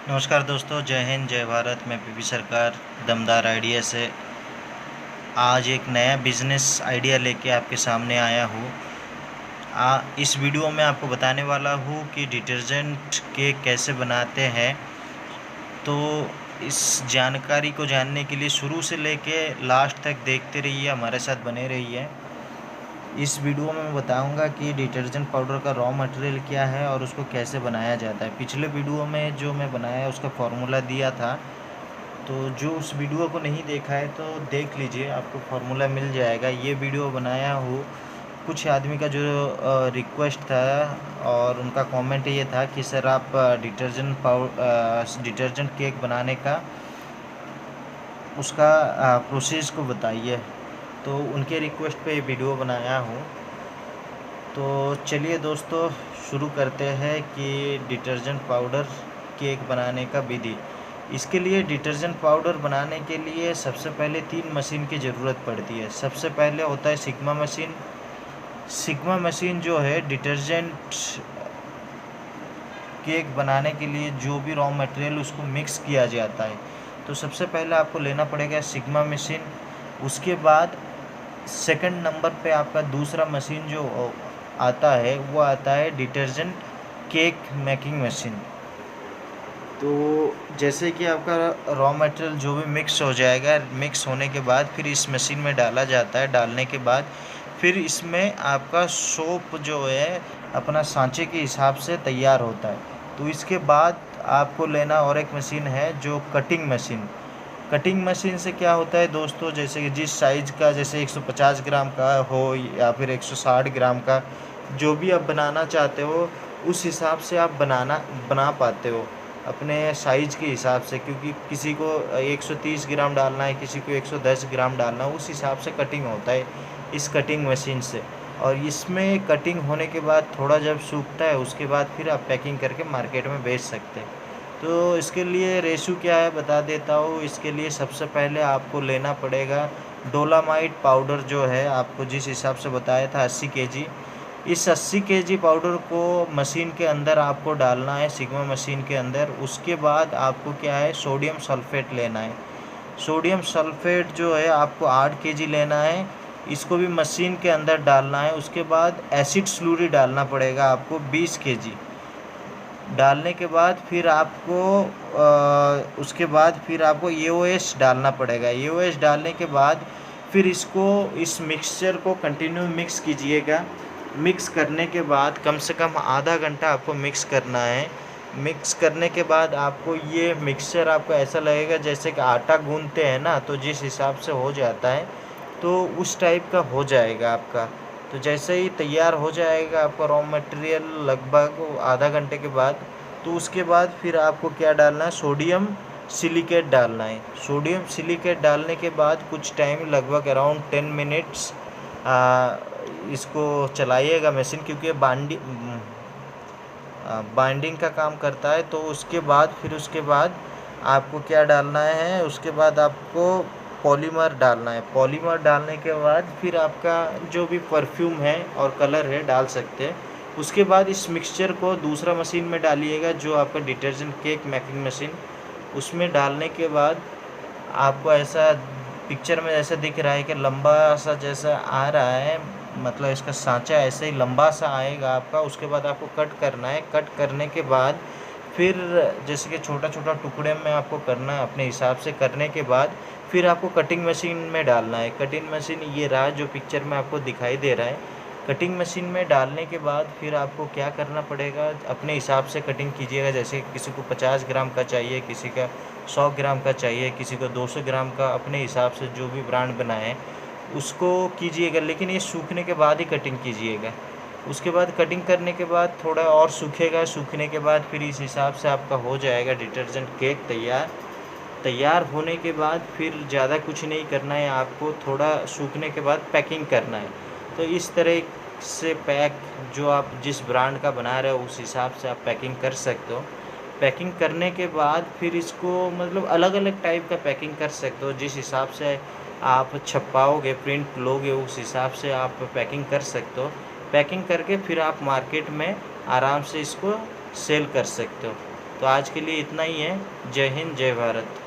नमस्कार दोस्तों, जय हिंद जय भारत। मैं पीपी सरकार दमदार आइडिया से आज एक नया बिज़नेस आइडिया लेके आपके सामने आया हूँ। इस वीडियो में आपको बताने वाला हूँ कि डिटर्जेंट केक कैसे बनाते हैं। तो इस जानकारी को जानने के लिए शुरू से लेके लास्ट तक देखते रहिए, हमारे साथ बने रहिए। इस वीडियो में मैं बताऊंगा कि डिटर्जेंट पाउडर का रॉ मटेरियल क्या है और उसको कैसे बनाया जाता है। पिछले वीडियो में जो मैं बनाया उसका फार्मूला दिया था, तो जो उस वीडियो को नहीं देखा है तो देख लीजिए, आपको फार्मूला मिल जाएगा। ये वीडियो बनाया हूँ कुछ आदमी का जो रिक्वेस्ट था और उनका कमेंट ये था कि सर आप डिटर्जेंट केक बनाने का उसका प्रोसेस को बताइए। तो उनके रिक्वेस्ट पे वीडियो बनाया हूँ। तो चलिए दोस्तों शुरू करते हैं कि डिटर्जेंट पाउडर केक बनाने का विधि। इसके लिए डिटर्जेंट पाउडर बनाने के लिए सबसे पहले 3 मशीन की ज़रूरत पड़ती है। सबसे पहले होता है सिग्मा मशीन। सिग्मा मशीन जो है डिटर्जेंट केक बनाने के लिए जो भी रॉ मटेरियल उसको मिक्स किया जाता है, तो सबसे पहले आपको लेना पड़ेगा सिग्मा मशीन। उसके बाद सेकंड नंबर पे आपका दूसरा मशीन जो आता है वो आता है डिटर्जेंट केक मेकिंग मशीन। तो जैसे कि आपका रॉ मटेरियल जो भी मिक्स हो जाएगा, मिक्स होने के बाद फिर इस मशीन में डाला जाता है। डालने के बाद फिर इसमें आपका सोप जो है अपना सांचे के हिसाब से तैयार होता है। तो इसके बाद आपको लेना और एक मशीन है जो कटिंग मशीन। कटिंग मशीन से क्या होता है दोस्तों, जैसे कि जिस साइज़ का, जैसे 150 ग्राम का हो या फिर 160 ग्राम का, जो भी आप बनाना चाहते हो उस हिसाब से आप बना पाते हो अपने साइज़ के हिसाब से। क्योंकि किसी को 130 ग्राम डालना है, किसी को 110 ग्राम डालना है, उस हिसाब से कटिंग होता है इस कटिंग मशीन से। और इसमें कटिंग होने के बाद थोड़ा जब सूखता है उसके बाद फिर आप पैकिंग करके मार्केट में बेच सकते हैं। तो इसके लिए रेशो क्या है बता देता हूँ। इसके लिए सबसे पहले आपको लेना पड़ेगा डोलामाइट पाउडर, जो है आपको जिस हिसाब से बताया था 80 केजी। इस 80 केजी पाउडर को मशीन के अंदर आपको डालना है, सिग्मा मशीन के अंदर। उसके बाद आपको क्या है, सोडियम सल्फेट लेना है। सोडियम सल्फेट जो है आपको 8 केजी लेना है, इसको भी मशीन के अंदर डालना है। उसके बाद एसिड स्लूरी डालना पड़ेगा आपको 20 केजी। डालने के बाद फिर आपको उसके बाद फिर आपको एओएस डालना पड़ेगा। एओएस डालने के बाद फिर इस मिक्सचर को कंटिन्यू मिक्स कीजिएगा। मिक्स करने के बाद कम से कम आधा घंटा आपको मिक्स करना है। मिक्स करने के बाद आपको ये मिक्सचर आपको ऐसा लगेगा जैसे कि आटा गूंथते हैं ना, तो जिस हिसाब से हो जाता है तो उस टाइप का हो जाएगा आपका। तो जैसे ही तैयार हो जाएगा आपका रॉ मटेरियल लगभग आधा घंटे के बाद, तो उसके बाद फिर आपको क्या डालना है, सोडियम सिलिकेट डालना है। सोडियम सिलिकेट डालने के बाद कुछ टाइम लगभग अराउंड 10 मिनट्स इसको चलाइएगा मशीन, क्योंकि बाइंडिंग का काम करता है। तो उसके बाद आपको क्या डालना है, उसके बाद आपको पॉलीमर डालना है। पॉलीमर डालने के बाद फिर आपका जो भी परफ्यूम है और कलर है डाल सकते हैं। उसके बाद इस मिक्सचर को दूसरा मशीन में डालिएगा जो आपका डिटर्जेंट केक मेकिंग मशीन। उसमें डालने के बाद आपको ऐसा पिक्चर में ऐसा दिख रहा है कि लंबा सा जैसा आ रहा है, मतलब इसका सांचा ऐसे ही लंबा सा आएगा आपका। उसके बाद आपको कट करना है। कट करने के बाद फिर जैसे कि छोटा छोटा टुकड़े में आपको करना है अपने हिसाब से। करने के बाद फिर आपको कटिंग मशीन में डालना है। कटिंग मशीन ये रहा जो पिक्चर में आपको दिखाई दे रहा है। कटिंग मशीन में डालने के बाद फिर आपको क्या करना पड़ेगा, अपने हिसाब से कटिंग कीजिएगा। जैसे किसी को 50 ग्राम का चाहिए, किसी का 100 ग्राम का चाहिए, किसी को 200 ग्राम का, अपने हिसाब से जो भी ब्रांड बनाए उसको कीजिएगा। लेकिन ये सूखने के बाद ही कटिंग कीजिएगा। उसके बाद कटिंग करने के बाद थोड़ा और सूखेगा। सूखने के बाद फिर इस हिसाब से आपका हो जाएगा डिटर्जेंट केक तैयार। तैयार होने के बाद फिर ज़्यादा कुछ नहीं करना है आपको, थोड़ा सूखने के बाद पैकिंग करना है। तो इस तरह से जो आप जिस ब्रांड का बना रहे हो उस हिसाब से आप पैकिंग कर सकते हो। पैकिंग करने के बाद फिर इसको मतलब अलग अलग टाइप का पैकिंग कर सकते हो। जिस हिसाब से आप छपाओगे, प्रिंट लोगे, उस हिसाब से आप पैकिंग कर सकते हो। पैकिंग करके फिर आप मार्केट में आराम से इसको सेल कर सकते हो। तो आज के लिए इतना ही है। जय हिंद, जय भारत।